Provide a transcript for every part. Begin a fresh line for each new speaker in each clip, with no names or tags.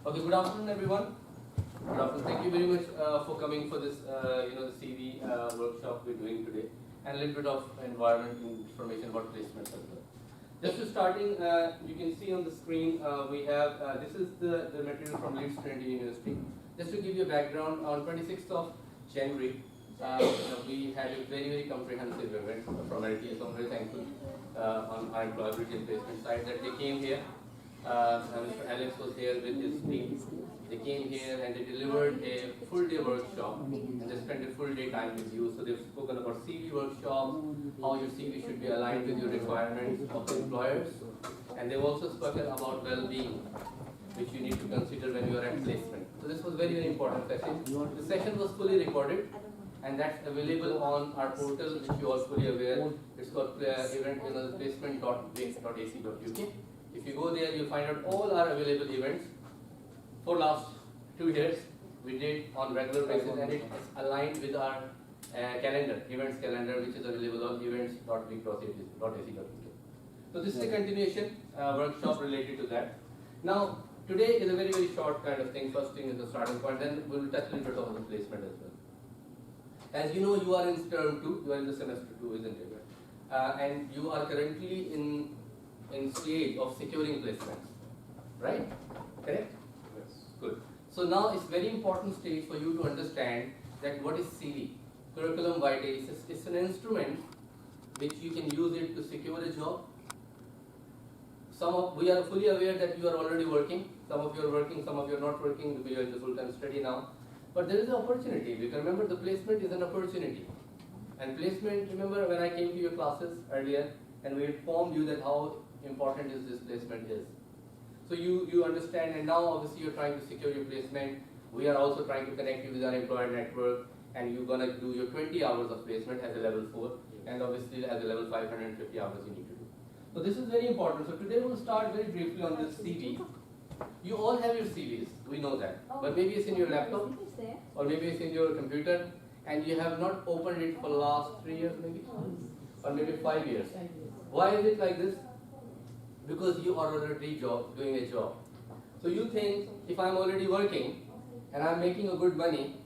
Okay, good afternoon, everyone. Good afternoon. Thank you very much for coming for this, the CV workshop we're doing today, and a little bit of environment information about placements as well. Just to starting, you can see on the screen we have this is the material from Leeds Trinity University. Just to give you a background, on 26th of January, we had a very comprehensive event from LTS. So I'm very thankful on our employability and placement side that they came here. Mr. Alex was here with his team. They came here and they delivered a full day workshop and they spent a full day time with you. So they've spoken about CV workshops, how your CV should be aligned with your requirements of the employers, and they've also spoken about well-being, which you need to consider when you are at placement. So this was very important session. The session was fully recorded and that's available on our portal, which you are fully aware. It's called placement.wix.ac.uk. If you go there, you'll find out all our available events for last 2 years. We did on regular basis, and it is aligned with our calendar, events calendar, which is available on events.wix.ac.uk. So this is a continuation workshop related to that. Now, today is a very short kind of thing. First thing is the starting point, then we will touch a little bit on the placement as well. As you know, you are in term 2, you are in the semester 2, isn't it? And you are currently in stage of securing placements, right? Correct?
Yes.
Good. So now it's very important stage for you to understand that what is CV, curriculum vitae. It's an instrument which you can use it to secure a job. We are fully aware that you are already working. Some of you are working, some of you are not working because you are in the full-time study now. But there is an opportunity. Because remember, the placement is an opportunity. And placement, remember when I came to your classes earlier and we informed you that how important is this placement is. So you understand, and now obviously you're trying to secure your placement. We are also trying to connect you with our employer network, and you're going to do your 20 hours of placement as a level 4, and obviously as a level 550 hours you need to do. So this is very important. So today we'll start very briefly on this CV. You all have your CVs, we know that, but maybe it's in your laptop, or maybe it's in your computer, and you have not opened it for the last 3 years maybe, or maybe 5 years. Why is it like this? Because you are already doing a job. So you think, if I'm already working and I'm making a good money,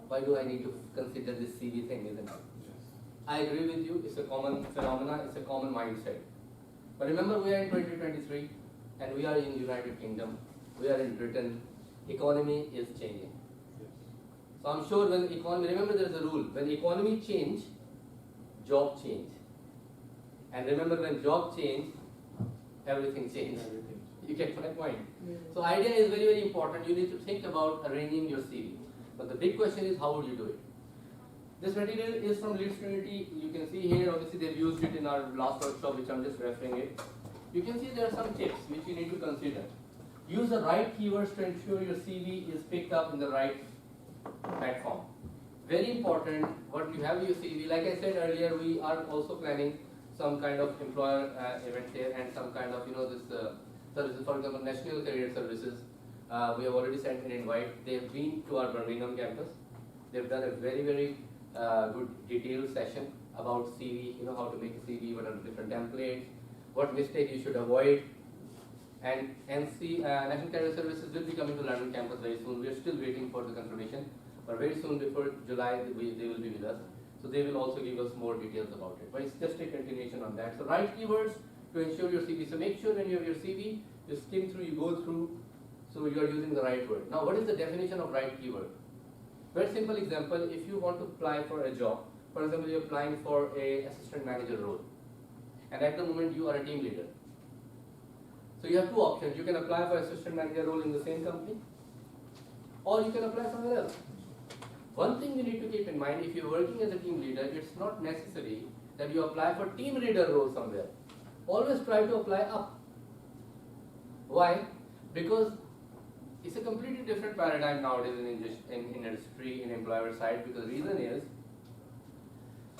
why do I need to consider this CV thing, isn't it?
Yes.
I agree with you, it's a common phenomena, it's a common mindset. But remember, we are in 2023 and we are in United Kingdom, we are in Britain, economy is changing.
Yes.
So I'm sure when economy, remember there is a rule, when economy change, job change. And remember, when job change, everything changes. You get my point?
Yeah.
So idea is very important. You need to think about arranging your CV. But the big question is, how would you do it? This material is from Leeds Trinity. You can see here, obviously they've used it in our last workshop, which I'm just referring it. You can see there are some tips which you need to consider. Use the right keywords to ensure your CV is picked up in the right platform. Very important what you have in your CV. Like I said earlier, we are also planning some kind of employer event here and some kind of, this services, for example, National Career Services. We have already sent an invite. They've been to our Birmingham campus. They've done a very good detailed session about CV, how to make a CV, what are the different templates, what mistake you should avoid. And NC, National Career Services will be coming to London campus very soon. We are still waiting for the confirmation, but very soon before July, they will be with us. So they will also give us more details about it. But it's just a continuation on that. So write keywords to ensure your CV. So make sure when you have your CV, you skim through, you go through, so you are using the right word. Now, what is the definition of right keyword? Very simple example, if you want to apply for a job, for example, you're applying for a assistant manager role, and at the moment you are a team leader. So you have two options. You can apply for assistant manager role in the same company, or you can apply somewhere else. One thing you need to keep in mind, if you're working as a team leader, it's not necessary that you apply for team leader role somewhere. Always try to apply up. Why? Because it's a completely different paradigm nowadays in industry, in employer side, because the reason is,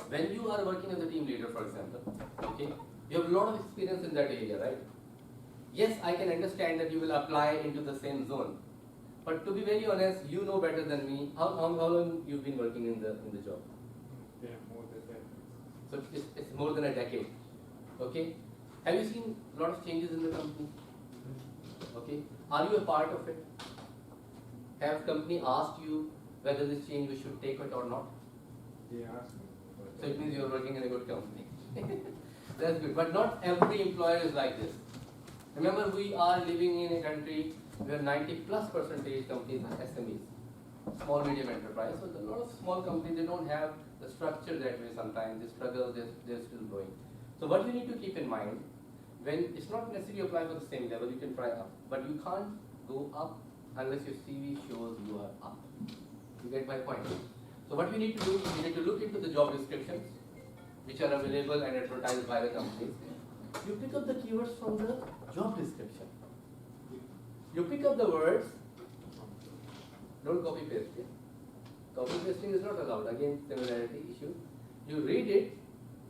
when you are working as a team leader, for example, okay, you have a lot of experience in that area, right? Yes, I can understand that you will apply into the same zone. But to be very honest, you know better than me. How long you've been working in the job?
Yeah, more than that.
So it's more than a decade. Okay. Have you seen a lot of changes in the company? Okay. Are you a part of it? Have company asked you whether this change we should take it or not?
They asked me.
So it means you are working in a good company. That's good. But not every employer is like this. Remember, we are living in a country where 90+ percentage companies are SMEs, small medium enterprise. So a lot of small companies, they don't have the structure that way sometimes. They struggle, they're still growing. So what you need to keep in mind, when it's not necessarily apply for the same level, you can try up. But you can't go up unless your CV shows you are up. You get my point? So what we need to do, we need to look into the job descriptions which are available and advertised by the companies. You pick up the keywords from the job description. You pick up the words, don't copy paste it. Copy pasting is not allowed, again similarity issue. You read it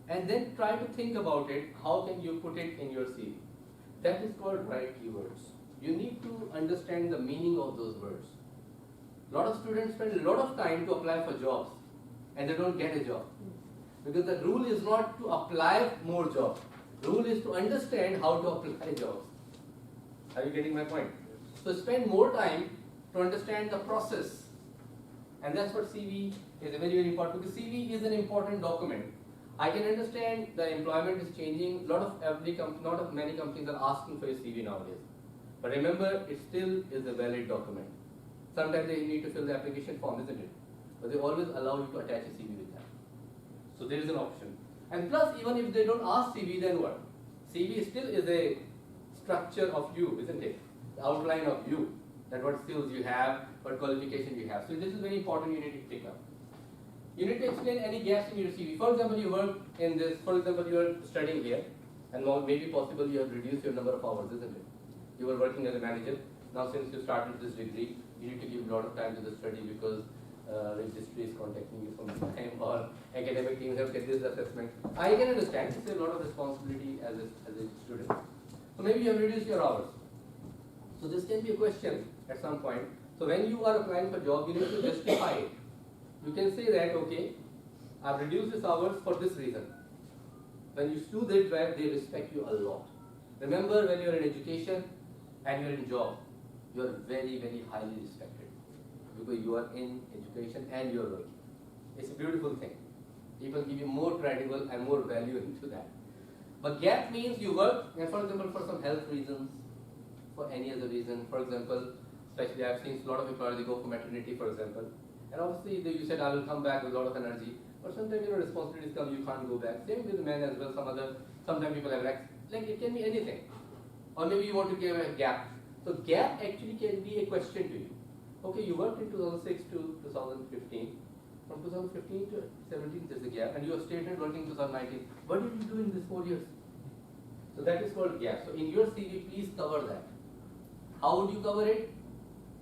and then try to think about it, how can you put it in your CV. That is called right keywords. You need to understand the meaning of those words. A lot of students spend a lot of time to apply for jobs and they don't get a job. Because the rule is not to apply more jobs. The rule is to understand how to apply jobs. Are you getting my point? So spend more time to understand the process. And that's what CV is very, very important, because CV is an important document. I can understand the employment is changing. Many companies are asking for your CV nowadays. But remember, it still is a valid document. Sometimes they need to fill the application form, isn't it? But they always allow you to attach a CV with that. So there is an option. And plus, even if they don't ask CV, then what? CV still is a structure of you, isn't it? The outline of you. That what skills you have, what qualification you have. So this is very important, you need to pick up. You need to explain any gaps in your CV. For example, you work in this, for example, you are studying here, and now maybe possible you have reduced your number of hours, isn't it? You were working as a manager. Now since you started this degree, you need to give a lot of time to the study because registry is contacting you from time, or academic teams have get this assessment. I can understand, it's a lot of responsibility as a student. So maybe you have reduced your hours. So this can be a question at some point. So when you are applying for job, you need to justify it. You can say that, okay, I've reduced these hours for this reason. When you do that right, they respect you a lot. Remember, when you're in education and you're in job, you are very, very highly respected because you are in education and you're working. It's a beautiful thing. People give you more credible and more value into that. But gap means you work, and for example, for some health reasons, for any other reason. For example, especially I've seen a lot of employers, they go for maternity, for example. And obviously, you said, I will come back with a lot of energy. But sometimes, responsibilities come, you can't go back. Same with men as well, sometimes people have like it can be anything. Or maybe you want to give a gap. So gap actually can be a question to you. Okay, you worked in 2006 to 2015. From 2015 to 17, there's a gap. And you have started working in 2019. What did you do in these 4 years? So that is called gap. So in your CV, please cover that. How would you cover it?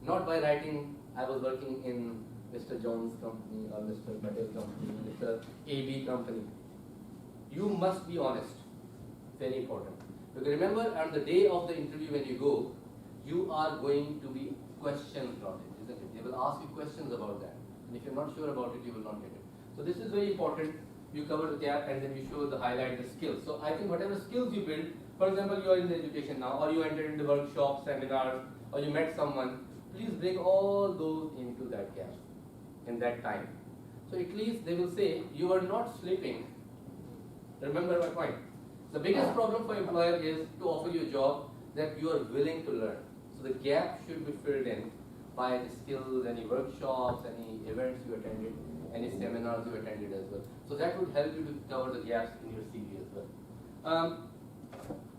Not by writing, I was working in Mr. Jones' company or Mr. Patel company, Mr. AB company. You must be honest. Very important. Because remember, at the day of the interview when you go, you are going to be questioned about it, isn't it? They will ask you questions about that. And if you're not sure about it, you will not get it. So this is very important. You cover the gap and then you show the highlight the skills. So I think whatever skills you build, for example, you are in the education now, or you entered into workshops, seminars, or you met someone, please bring all those into that gap in that time. So at least they will say, you are not sleeping. Remember my point. The biggest problem for employer is to offer you a job that you are willing to learn. So the gap should be filled in by the skills, any workshops, any events you attended, any seminars you attended as well. So that would help you to cover the gaps in your CV as well.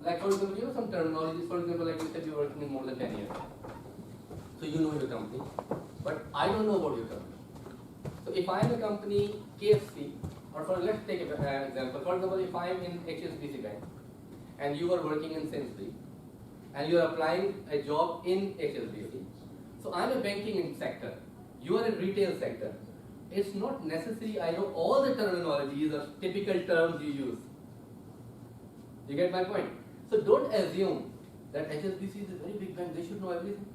Like for example, some terminologies, for example, like you said, you're working in more than 10 years. So you know your company, but I don't know about your company. So if I am a company, KFC, or let's take an example. For example, if I am in HSBC Bank, and you are working in Sainsbury, and you are applying a job in HSBC. So I am a banking sector, you are in retail sector. It's not necessary I know all the terminologies or typical terms you use. You get my point? So don't assume that HSBC is a very big bank, they should know everything.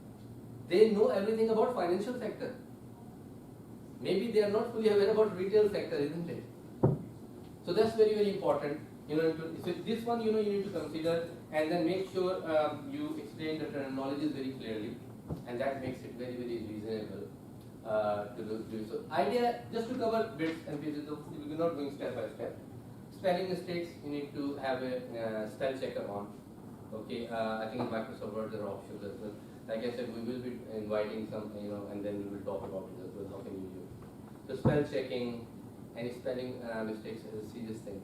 They know everything about financial sector. Maybe they are not fully aware about retail sector, isn't it? So that's very, very important. So this one, you need to consider, and then make sure you explain the terminologies very clearly, and and that makes it very, very reasonable to do. So idea, just to cover bits and pieces, we're not going step by step. Spelling mistakes, you need to have a spell checker on. Okay, I think in Microsoft Word there are options as well. Like I said, we will be inviting some, and then we will talk about it as well. How can you do it? So spell checking, any spelling mistakes is a serious thing.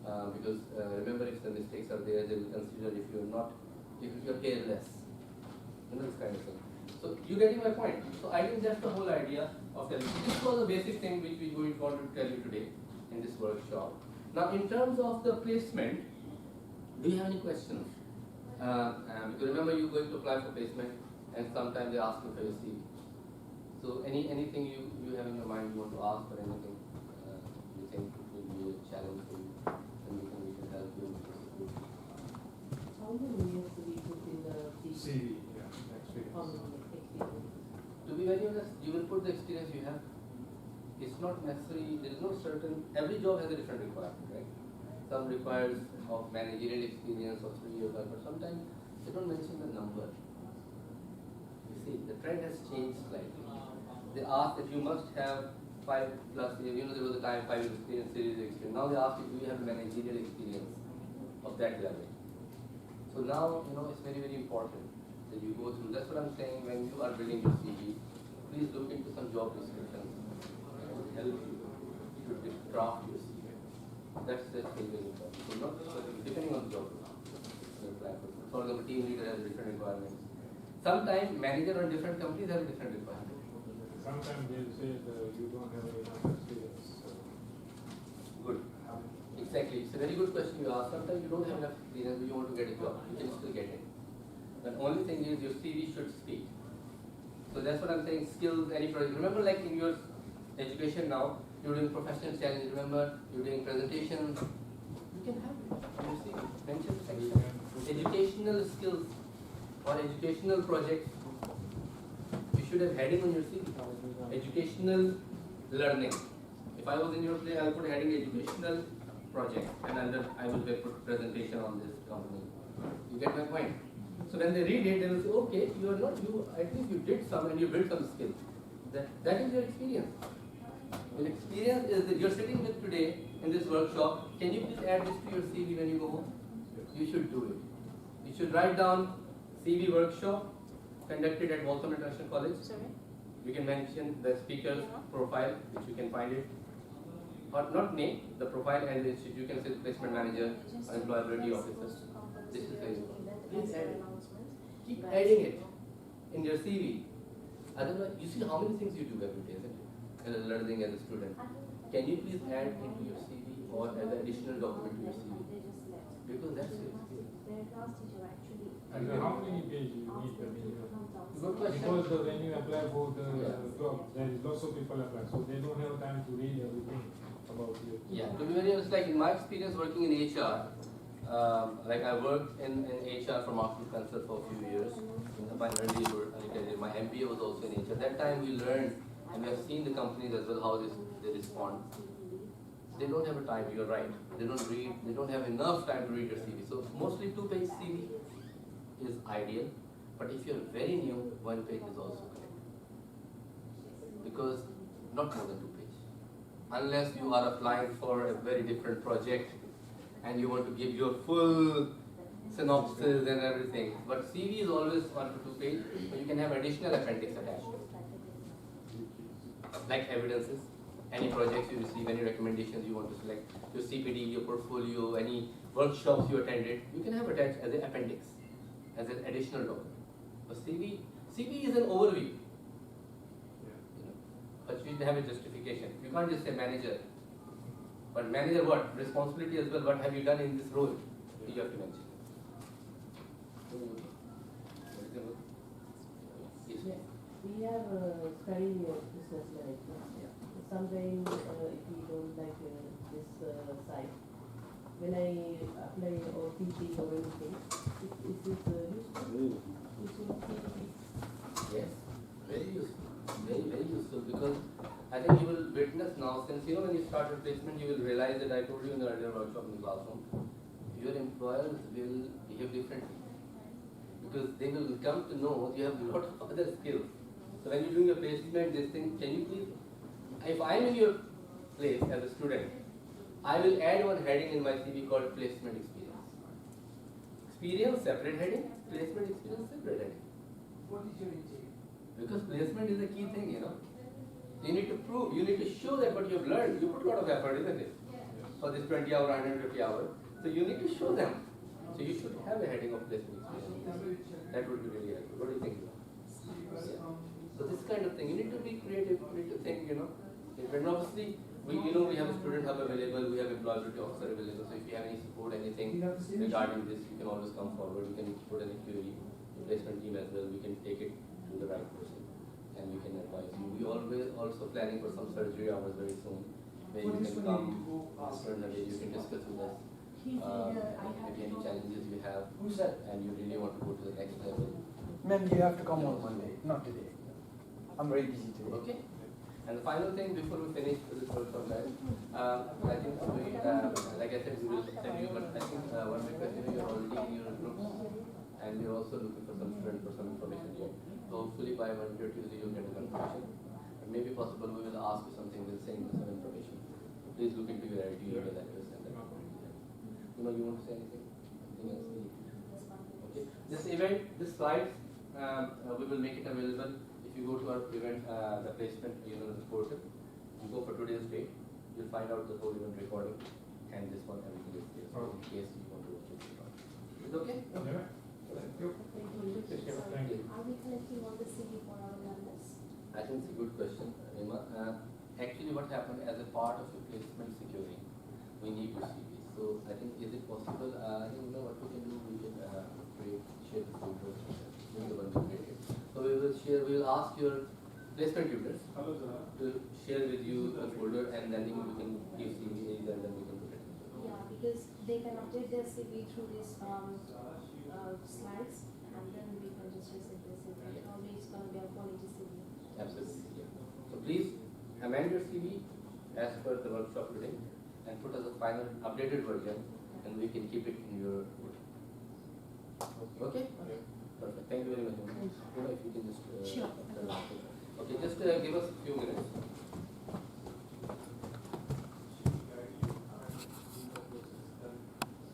Because remember, if the mistakes are there, they will consider if you're careless. This kind of thing. So you getting my point? So I think that's the whole idea of telling. This was a basic thing which we want to tell you today in this workshop. Now, in terms of the placement, do you have any questions? Because remember, you're going to apply for placement, and sometimes they ask you for your CV. So anything you have in your mind you want to ask, or anything you think will be a challenge for you, and we can help you.
How many years do we put in the
CV, yeah, experience.
How many experience?
To be very honest, you will put the experience you have. It's not necessary, there is no certain, every job has a different requirement, right? Some requires of managerial experience of 3 years, but sometimes they don't mention the number. You see, the trend has changed slightly. They ask that you must have 5+ years, there was a time 5 years experience, series experience. Now they ask you, do you have managerial experience of that level? So now, it's very, very important that you go through. That's what I'm saying, when you are building your CV, please look into some job descriptions. It will help you to draft your CV. That's very, very important. So not depending on the job. For example, team leader has different requirements. Sometimes manager on different companies have different requirements.
Sometimes they say that you don't have enough experience. So.
Good. Exactly. It's a very good question you ask. Sometimes you don't have enough experience, but you want to get a job. You can still get it. The only thing is your CV should speak. So that's what I'm saying. Skills, any project. Remember, like in your education now, you're doing professional challenge. Remember, you're doing presentations. You can have it. You see, mention section. Educational skills or educational projects. You should have heading on your CV. Educational learning. If I was in your place, I would put heading educational project, and under I will put presentation on this company. You get my point? So when they read it, they will say, okay, you are not you. At least you did some and you built some skill. That is your experience. Your experience is that you're sitting with today in this workshop. Can you please add this to your CV when you go home? You should do it. You should write down CV workshop conducted at Waltham International College.
Sorry?
You can mention the speaker's profile, which you can find it. Or not name, the profile and the institute. You can say placement manager or employability officer. This is very important. Please add it. Keep adding it in your CV. Otherwise, you see how many things you do every day, isn't it? As a learning as a student. Can you please add into your CV or as an additional document to your CV? Because that's your experience.
And how many pages you need the minimum?
Good question.
Because when you apply for the job, there is lots of people apply, so they don't have time to read everything about you.
Yeah, to be very honest, like in my experience working in HR, like I worked in HR from Arthur Consult for a few years. My MBA was also in HR. That time we learned and we have seen the companies as well how they respond. They don't have a time, you're right. They don't read, they don't have enough time to read your CV. So mostly 2-page CV is ideal. But if you're very new, 1 page is also correct. Because not more than 2 pages. Unless you are applying for a very different project and you want to give your full synopsis and everything. But CV is always 1 to 2 pages, but you can have additional appendix attached. Like evidences, any projects you receive, any recommendations you want to select, your CPD, your portfolio, any workshops you attended, you can have attached as an appendix, as an additional document. But CV is an overview. But you have a justification. You can't just say manager. But manager what? Responsibility as well. What have you done in this role? You have to mention. Yes.
We are studying business management. Sometimes if we don't like this site, when I apply or teaching or anything, is this useful?
Yes, very useful. Very, very useful, because I think you will witness now, since when you start your placement, you will realize that I told you in the earlier workshop in the classroom, your employers will behave differently. because they will come to know you have a lot of other skills. So when you're doing your placement, this thing, can you please, if I'm in your place as a student, I will add one heading in my CV called placement experience. Experience, separate heading, placement experience, separate heading.
What is your intake?
Because placement is a key thing, you know. You need to prove, you need to show that what you've learned. You put a lot of effort, isn't it? For this 20 hour, 150 hours. So you need to show them. So you should have a heading of placement experience. That would be really helpful. What do you think? Yeah. So this kind of thing, you need to be creative, you need to think, you know. And obviously, we have a student hub available, we have employability officer available. So if you have any support, anything regarding this, you can always come forward. We can put any query, placement team as well. We can take it to the right person, and we can advise you. We always also planning for some surgery hours very soon, where you can come after the day. You can discuss with us maybe any challenges you have,
Who's that?
and you really want to go to the next level.
Ma'am, you have to come on Monday, not today. I'm very busy today.
Okay. And the final thing before we finish this workshop, guys, I think we, like I said, we will send you, but I think one request, you're already in your groups, and we're also looking for some students for some information here. So hopefully by Monday or Tuesday you'll get a confirmation. And maybe possible we will ask you something, we'll send you some information. So please look into your ID, your address, and that. You want to say anything? Anything else? Okay. This event, this slides, we will make it available. If you go to our event, the placement, the portal, you go for today's date, you'll find out the whole event recording, and this one, everything is there. So in case you want to watch this recording. Is it okay?
Yeah.
Thank you.
Thank you.
Are we collecting all the CV for our members?
I think it's a good question, Rima. Actually, what happened as a part of your placement securing, we need your CV. So I think, is it possible? I think what we can do, we can share the folder. So we will ask your placement tutors to share with you the folder, and then we can give CVs, and then we can put it.
Yeah, because they can update their CV through these slides, and then we can just receive their CV. Probably it's going to be a quality CV.
Absolutely. Yeah. So please amend your CV as per the workshop today, and put as a final updated version, and we can keep it in your folder. Okay? Perfect. Thank you very much. If you can just
Sure.
okay, just give us a few minutes.